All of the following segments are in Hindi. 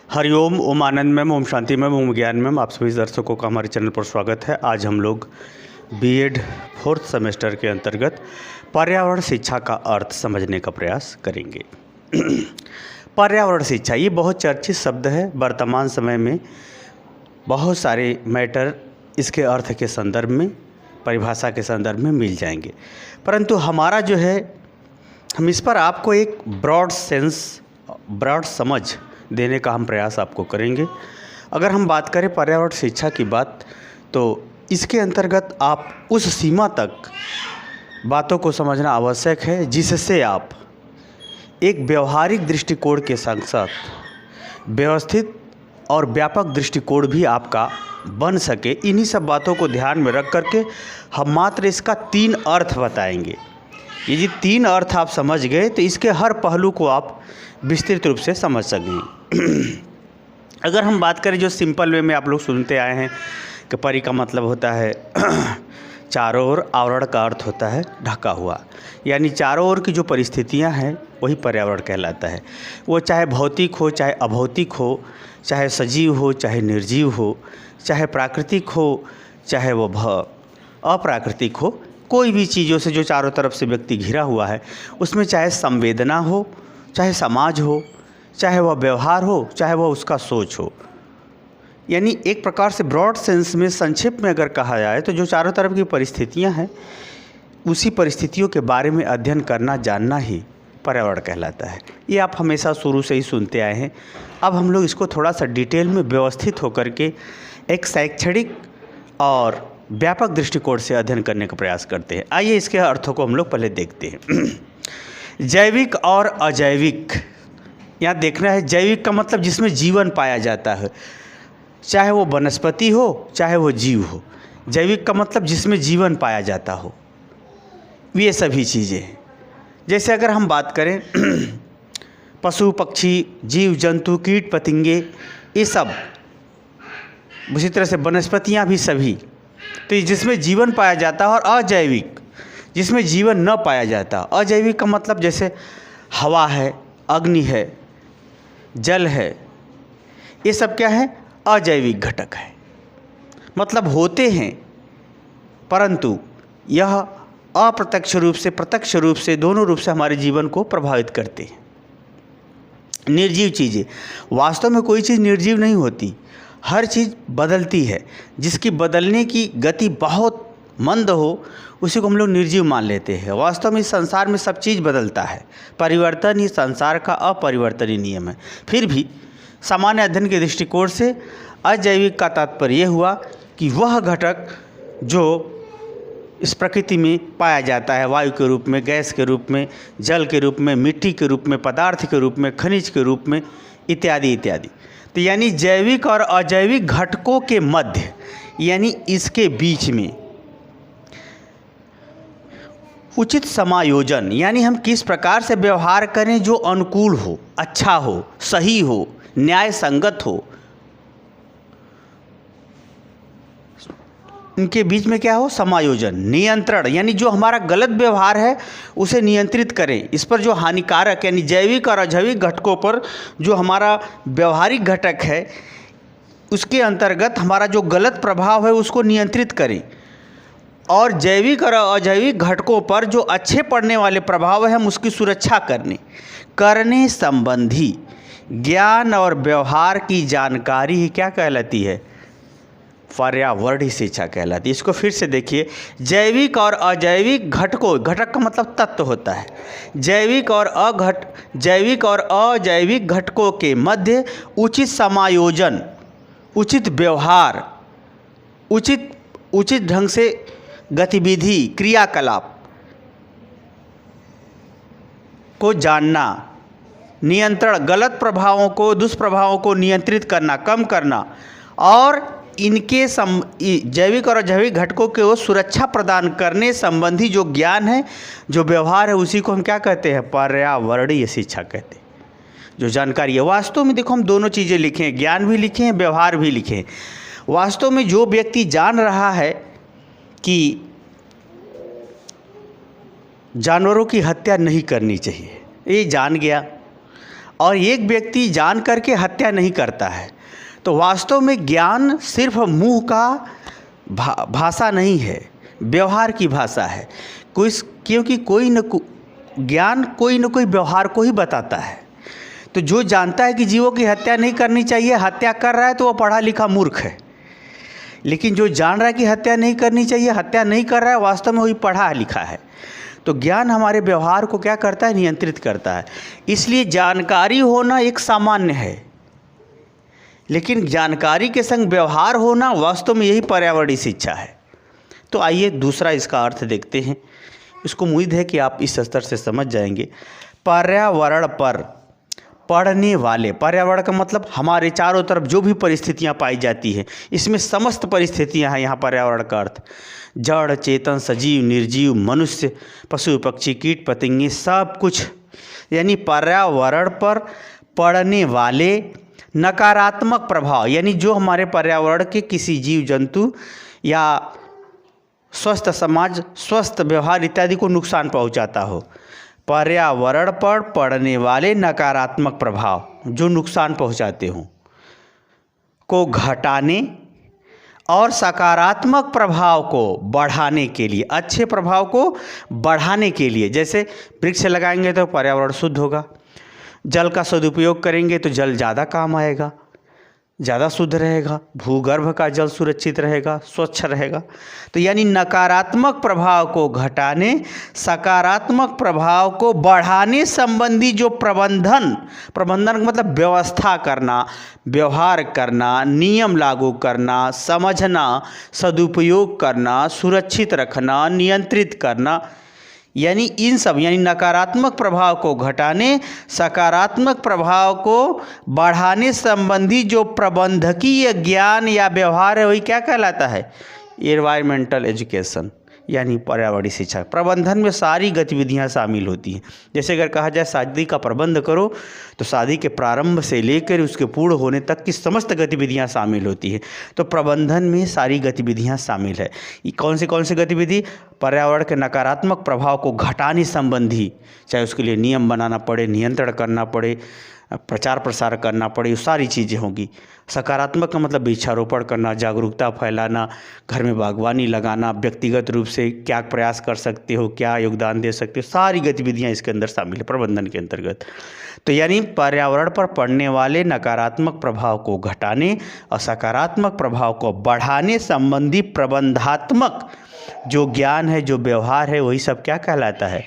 हरिओम, ओम आनंद मैम, ओम शांति मैम, ओम ज्ञान मैम, आप सभी दर्शकों का हमारे चैनल पर स्वागत है। आज हम लोग बीएड 4th सेमेस्टर के अंतर्गत पर्यावरण शिक्षा का अर्थ समझने का प्रयास करेंगे। पर्यावरण शिक्षा ये बहुत चर्चित शब्द है। वर्तमान समय में बहुत सारे मैटर इसके अर्थ के संदर्भ में, परिभाषा के संदर्भ में मिल जाएंगे, परंतु हमारा जो है, हम इस पर आपको एक ब्रॉड समझ देने का हम प्रयास आपको करेंगे। अगर हम बात करें पर्यावरण शिक्षा की बात, तो इसके अंतर्गत आप उस सीमा तक बातों को समझना आवश्यक है जिससे आप एक व्यवहारिक दृष्टिकोण के साथ साथ व्यवस्थित और व्यापक दृष्टिकोण भी आपका बन सके। इन्हीं सब बातों को ध्यान में रख करके हम मात्र इसका 3 अर्थ बताएंगे। ये 3 अर्थ आप समझ गए तो इसके हर पहलू को आप विस्तृत रूप से समझ सकेंगे। अगर हम बात करें जो सिंपल वे में आप लोग सुनते आए हैं कि परि का मतलब होता है चारों ओर, आवरण का अर्थ होता है ढका हुआ, यानी चारों ओर की जो परिस्थितियां हैं वही पर्यावरण कहलाता है। वो चाहे भौतिक हो, चाहे अभौतिक हो, चाहे सजीव हो, चाहे निर्जीव हो, चाहे प्राकृतिक हो, चाहे वो अप्राकृतिक हो, कोई भी चीज़ों से जो चारों तरफ से व्यक्ति घिरा हुआ है, उसमें चाहे संवेदना हो, चाहे समाज हो, चाहे वह व्यवहार हो, चाहे वह उसका सोच हो, यानी एक प्रकार से ब्रॉड सेंस में, संक्षेप में अगर कहा जाए तो जो चारों तरफ की परिस्थितियां हैं, उसी परिस्थितियों के बारे में अध्ययन करना, जानना ही पर्यावरण कहलाता है। ये आप हमेशा शुरू से ही सुनते आए हैं। अब हम लोग इसको थोड़ा सा डिटेल में व्यवस्थित होकर के एक शैक्षणिक और व्यापक दृष्टिकोण से अध्ययन करने का प्रयास करते हैं। आइए इसके अर्थों को हम लोग पहले देखते हैं। जैविक और अजैविक, यहाँ देखना है। जैविक का मतलब जिसमें जीवन पाया जाता है, चाहे वो वनस्पति हो, चाहे वो जीव हो। जैविक का मतलब जिसमें जीवन पाया जाता हो, ये सभी चीज़ें हैं। जैसे अगर हम बात करें पशु पक्षी, जीव जंतु, कीट पतंगे, ये सब, उसी तरह से वनस्पतियाँ भी सभी, तो ये जिसमें जीवन पाया जाता है। और अजैविक जिसमें जीवन न पाया जाता। अजैविक का मतलब जैसे हवा है, अग्नि है, जल है, ये सब क्या है? अजैविक घटक है। मतलब होते हैं परंतु यह अप्रत्यक्ष रूप से, प्रत्यक्ष रूप से, दोनों रूप से हमारे जीवन को प्रभावित करते हैं। निर्जीव चीज़ें, वास्तव में कोई चीज़ निर्जीव नहीं होती, हर चीज़ बदलती है। जिसकी बदलने की गति बहुत मंद हो, उसी को हम लोग निर्जीव मान लेते हैं। वास्तव में इस संसार में सब चीज़ बदलता है। परिवर्तन ही संसार का अपरिवर्तनीय नियम है। फिर भी सामान्य अध्ययन के दृष्टिकोण से अजैविक का तात्पर्य यह हुआ कि वह घटक जो इस प्रकृति में पाया जाता है, वायु के रूप में, गैस के रूप में, जल के रूप में, मिट्टी के रूप में, पदार्थ के रूप में, खनिज के रूप में, इत्यादि इत्यादि। तो यानी जैविक और अजैविक घटकों के मध्य, यानी इसके बीच में उचित समायोजन, यानी हम किस प्रकार से व्यवहार करें जो अनुकूल हो, अच्छा हो, सही हो, न्याय संगत हो, इनके बीच में क्या हो? समायोजन। नियंत्रण, यानी जो हमारा गलत व्यवहार है उसे नियंत्रित करें। इस पर जो हानिकारक, यानी जैविक और अजैविक घटकों पर जो हमारा व्यवहारिक घटक है, उसके अंतर्गत हमारा जो गलत प्रभाव है उसको नियंत्रित करें। और जैविक और अजैविक घटकों पर जो अच्छे पड़ने वाले प्रभाव है, हम उसकी सुरक्षा करने संबंधी ज्ञान और व्यवहार की जानकारी ही क्या कहलाती है? पर्यावरणीय शिक्षा कहलाती है। इसको फिर से देखिए। जैविक और अजैविक घटकों, घटक का मतलब तत्व होता है। जैविक और अजैविक घटकों के मध्य उचित समायोजन, उचित व्यवहार, उचित ढंग से गतिविधि, क्रियाकलाप को जानना, नियंत्रण, गलत प्रभावों को, दुष्प्रभावों को नियंत्रित करना, कम करना, और इनके जैविक और अजैविक घटकों को सुरक्षा प्रदान करने संबंधी जो ज्ञान है, जो व्यवहार है, उसी को हम क्या कहते हैं? पर्यावरणीय शिक्षा कहते हैं। जो जानकारी है, वास्तव में देखो हम दोनों चीज़ें लिखे हैं, ज्ञान भी लिखे हैं, व्यवहार भी लिखे हैं। वास्तव में जो व्यक्ति जान रहा है कि जानवरों की हत्या नहीं करनी चाहिए, ये जान गया, और एक व्यक्ति जान करके हत्या नहीं करता है। तो वास्तव में ज्ञान सिर्फ मुंह का भाषा नहीं है, व्यवहार की भाषा है। क्योंकि ज्ञान कोई न कोई व्यवहार को ही बताता है। तो जो जानता है कि जीवों की हत्या नहीं करनी चाहिए, हत्या कर रहा है, तो वह पढ़ा लिखा मूर्ख है। लेकिन जो जान रहा है कि हत्या नहीं करनी चाहिए, हत्या नहीं कर रहा है, वास्तव में वही पढ़ा लिखा है। तो ज्ञान हमारे व्यवहार को क्या करता है? नियंत्रित करता है। इसलिए जानकारी होना एक सामान्य है, लेकिन जानकारी के संग व्यवहार होना वास्तव में यही पर्यावरणीय शिक्षा है। तो आइए दूसरा इसका अर्थ देखते हैं। इसको उम्मीद है कि आप इस स्तर से समझ जाएंगे। पर्यावरण पर पढ़ने वाले, पर्यावरण का मतलब हमारे चारों तरफ जो भी परिस्थितियां पाई जाती हैं, इसमें समस्त परिस्थितियां हैं। यहाँ पर्यावरण का अर्थ जड़, चेतन, सजीव, निर्जीव, मनुष्य, पशु, पक्षी, कीट, पतंगे, सब कुछ। यानी पर्यावरण पर पड़ने वाले नकारात्मक प्रभाव, यानी जो हमारे पर्यावरण के किसी जीव जंतु या स्वस्थ समाज, स्वस्थ व्यवहार इत्यादि को नुकसान पहुंचाता हो। पर्यावरण पर पड़ने वाले नकारात्मक प्रभाव जो नुकसान पहुंचाते हों को घटाने और सकारात्मक प्रभाव को बढ़ाने के लिए, अच्छे प्रभाव को बढ़ाने के लिए, जैसे वृक्ष लगाएंगे तो पर्यावरण शुद्ध होगा, जल का सदुपयोग करेंगे तो जल ज़्यादा काम आएगा, ज़्यादा शुद्ध रहेगा, भूगर्भ का जल सुरक्षित रहेगा, स्वच्छ रहेगा। तो यानी नकारात्मक प्रभाव को घटाने, सकारात्मक प्रभाव को बढ़ाने संबंधी जो प्रबंधन का मतलब व्यवस्था करना, व्यवहार करना, नियम लागू करना, समझना, सदुपयोग करना, सुरक्षित रखना, नियंत्रित करना, यानी इन सब, यानी नकारात्मक प्रभाव को घटाने, सकारात्मक प्रभाव को बढ़ाने संबंधी जो प्रबंधकीय ज्ञान या व्यवहार है, वही क्या कहलाता है? एनवायरमेंटल एजुकेशन, यानी पर्यावरणीय शिक्षा। प्रबंधन में सारी गतिविधियां शामिल होती हैं। जैसे अगर कहा जाए शादी का प्रबंध करो, तो शादी के प्रारंभ से लेकर उसके पूर्ण होने तक की समस्त गतिविधियां शामिल होती हैं। तो प्रबंधन में सारी गतिविधियां शामिल है। कौन सी गतिविधि? पर्यावरण के नकारात्मक प्रभाव को घटाने संबंधी, चाहे उसके लिए नियम बनाना पड़े, नियंत्रण करना पड़े, प्रचार प्रसार करना पड़े, सारी चीज़ें होंगी। सकारात्मक का मतलब वृक्षारोपण करना, जागरूकता फैलाना, घर में बागवानी लगाना, व्यक्तिगत रूप से क्या प्रयास कर सकते हो, क्या योगदान दे सकते हो, सारी गतिविधियां इसके अंदर शामिल है प्रबंधन के अंतर्गत। तो यानी पर्यावरण पर पड़ने वाले नकारात्मक प्रभाव को घटाने और सकारात्मक प्रभाव को बढ़ाने संबंधी प्रबंधात्मक जो ज्ञान है, जो व्यवहार है, वही सब क्या कहलाता है?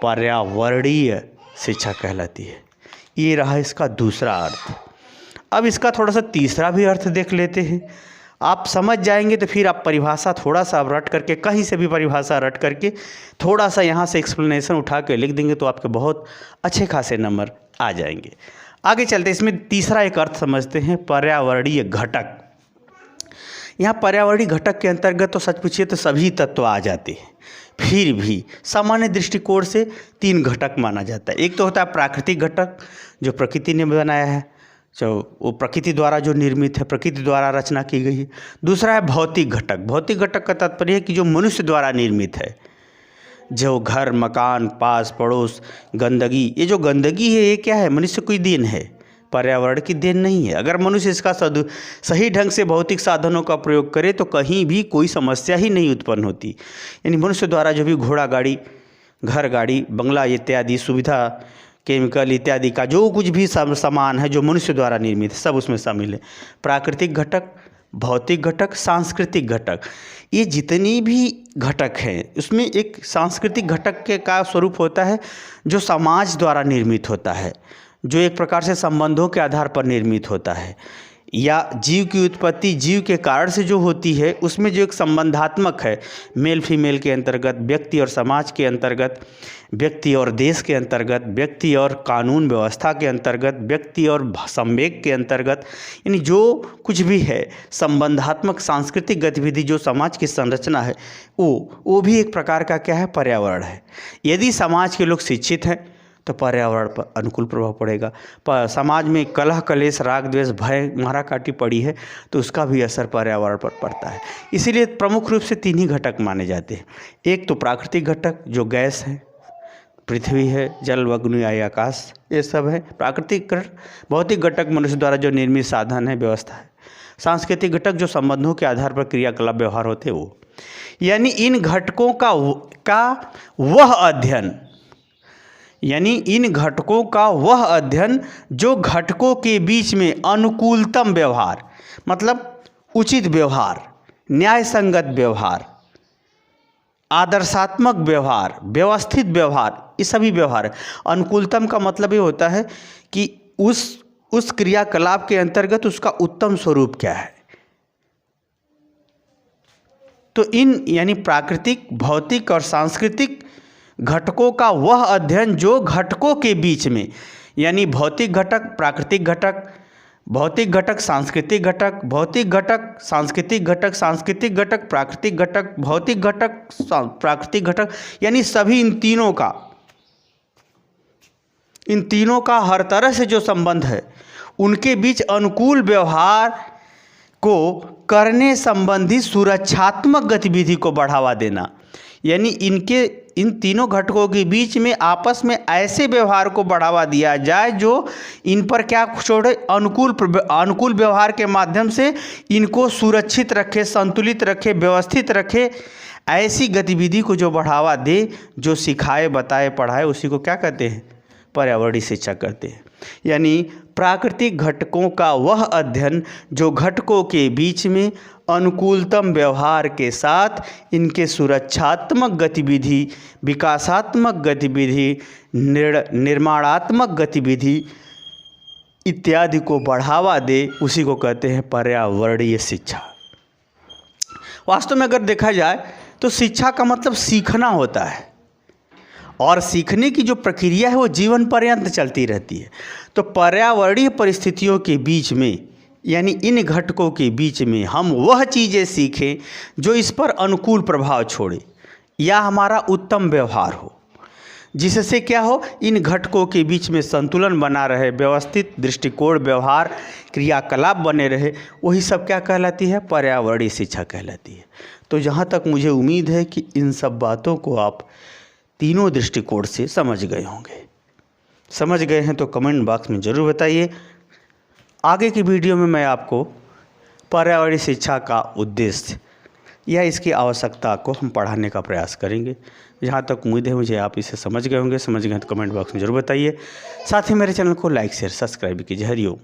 पर्यावरणीय शिक्षा कहलाती है। ये रहा इसका दूसरा अर्थ। अब इसका थोड़ा सा तीसरा भी अर्थ देख लेते हैं। आप समझ जाएंगे तो फिर आप परिभाषा थोड़ा सा रट करके, कहीं से भी परिभाषा रट करके थोड़ा सा यहाँ से एक्सप्लेनेशन उठा के लिख देंगे तो आपके बहुत अच्छे खासे नंबर आ जाएंगे। आगे चलते इसमें तीसरा एक अर्थ समझते हैं, पर्यावरणीय घटक। यहाँ पर्यावरणीय घटक के अंतर्गत तो सच पूछिए तो सभी तत्व आ जाते हैं, फिर भी सामान्य दृष्टिकोण से 3 घटक माना जाता है। एक तो होता है प्राकृतिक घटक, जो प्रकृति ने बनाया है, जो वो प्रकृति द्वारा जो निर्मित है, प्रकृति द्वारा रचना की गई है। दूसरा है भौतिक घटक। भौतिक घटक का तात्पर्य है कि जो मनुष्य द्वारा निर्मित है, जो घर, मकान, पास पड़ोस, गंदगी, ये जो गंदगी है ये क्या है? मनुष्य की देन है, पर्यावरण की देन नहीं है। अगर मनुष्य इसका सही ढंग से भौतिक साधनों का प्रयोग करे तो कहीं भी कोई समस्या ही नहीं उत्पन्न होती। यानी मनुष्य द्वारा जो भी घोड़ा गाड़ी, घर गाड़ी, बंगला इत्यादि सुविधा, केमिकल इत्यादि का जो कुछ भी सामान है जो मनुष्य द्वारा निर्मित है, सब उसमें शामिल है। प्राकृतिक घटक, भौतिक घटक, सांस्कृतिक घटक, ये जितनी भी घटक हैं उसमें एक सांस्कृतिक घटक के का स्वरूप होता है जो समाज द्वारा निर्मित होता है, जो एक प्रकार से संबंधों के आधार पर निर्मित होता है, या जीव की उत्पत्ति जीव के कारण से जो होती है उसमें जो एक संबंधात्मक है, मेल फीमेल के अंतर्गत, व्यक्ति और समाज के अंतर्गत, व्यक्ति और देश के अंतर्गत, व्यक्ति और कानून व्यवस्था के अंतर्गत, व्यक्ति और संवेग के अंतर्गत, यानी जो कुछ भी है संबंधात्मक सांस्कृतिक गतिविधि जो समाज की संरचना है, वो भी एक प्रकार का क्या है? पर्यावरण है। यदि समाज के लोग शिक्षित हैं तो पर्यावरण पर अनुकूल प्रभाव पड़ेगा। पर समाज में कलह कलेश, राग द्वेष, भय, माराकाटी पड़ी है तो उसका भी असर पर्यावरण पर पड़ता है। इसीलिए प्रमुख रूप से 3 ही घटक माने जाते हैं। एक तो प्राकृतिक घटक जो गैस है, पृथ्वी है, जल, अग्नि, आय, आकाश, ये सब है। प्राकृतिक घटक, भौतिक घटक मनुष्य द्वारा जो निर्मित साधन है, व्यवस्था है। सांस्कृतिक घटक जो संबंधों के आधार पर क्रियाकलाप व्यवहार होते हैं वो। यानी इन घटकों का वह अध्ययन, यानी इन घटकों का वह अध्ययन जो घटकों के बीच में अनुकूलतम व्यवहार, मतलब उचित व्यवहार, न्याय संगत व्यवहार, आदर्शात्मक व्यवहार, व्यवस्थित व्यवहार, ये सभी व्यवहार। अनुकूलतम का मतलब ये होता है कि उस क्रियाकलाप के अंतर्गत उसका उत्तम स्वरूप क्या है। तो इन यानी प्राकृतिक, भौतिक और सांस्कृतिक घटकों का वह अध्ययन जो घटकों के बीच में, यानी भौतिक घटक, प्राकृतिक घटक, भौतिक घटक, सांस्कृतिक घटक, भौतिक घटक, सांस्कृतिक घटक, सांस्कृतिक घटक, प्राकृतिक घटक, भौतिक घटक, प्राकृतिक घटक, यानी सभी इन तीनों का हर तरह से जो संबंध है, उनके बीच अनुकूल व्यवहार को करने संबंधी सुरक्षात्मक गतिविधि को बढ़ावा देना। यानी इन तीनों घटकों के बीच में आपस में ऐसे व्यवहार को बढ़ावा दिया जाए जो इन पर क्या छोड़े, अनुकूल व्यवहार के माध्यम से इनको सुरक्षित रखे, संतुलित रखे, व्यवस्थित रखे। ऐसी गतिविधि को जो बढ़ावा दे, जो सिखाए, बताए, पढ़ाए, उसी को क्या कहते हैं, पर्यावरणीय शिक्षा कहते हैं। यानी प्राकृतिक घटकों का वह अध्ययन जो घटकों के बीच में अनुकूलतम व्यवहार के साथ इनके सुरक्षात्मक गतिविधि, विकासात्मक गतिविधि, निर्माणात्मक गतिविधि इत्यादि को बढ़ावा दे, उसी को कहते हैं पर्यावरणीय शिक्षा। वास्तव में अगर देखा जाए तो शिक्षा का मतलब सीखना होता है, और सीखने की जो प्रक्रिया है वो जीवन पर्यंत चलती रहती है। तो पर्यावरणीय परिस्थितियों के बीच में, यानी इन घटकों के बीच में हम वह चीज़ें सीखें जो इस पर अनुकूल प्रभाव छोड़े या हमारा उत्तम व्यवहार हो, जिससे क्या हो, इन घटकों के बीच में संतुलन बना रहे, व्यवस्थित दृष्टिकोण, व्यवहार, क्रियाकलाप बने रहे। वही सब क्या कहलाती है, पर्यावरणीय शिक्षा कहलाती है। तो जहाँ तक मुझे उम्मीद है कि इन सब बातों को आप तीनों दृष्टिकोण से समझ गए होंगे। समझ गए हैं तो कमेंट बॉक्स में ज़रूर बताइए। आगे की वीडियो में मैं आपको पर्यावरणीय शिक्षा का उद्देश्य या इसकी आवश्यकता को हम पढ़ाने का प्रयास करेंगे। जहाँ तक उम्मीद है मुझे आप इसे समझ गए होंगे। समझ गए तो कमेंट बॉक्स में ज़रूर बताइए। साथ ही मेरे चैनल को लाइक, शेयर, सब्सक्राइब कीजिए। हरिओम।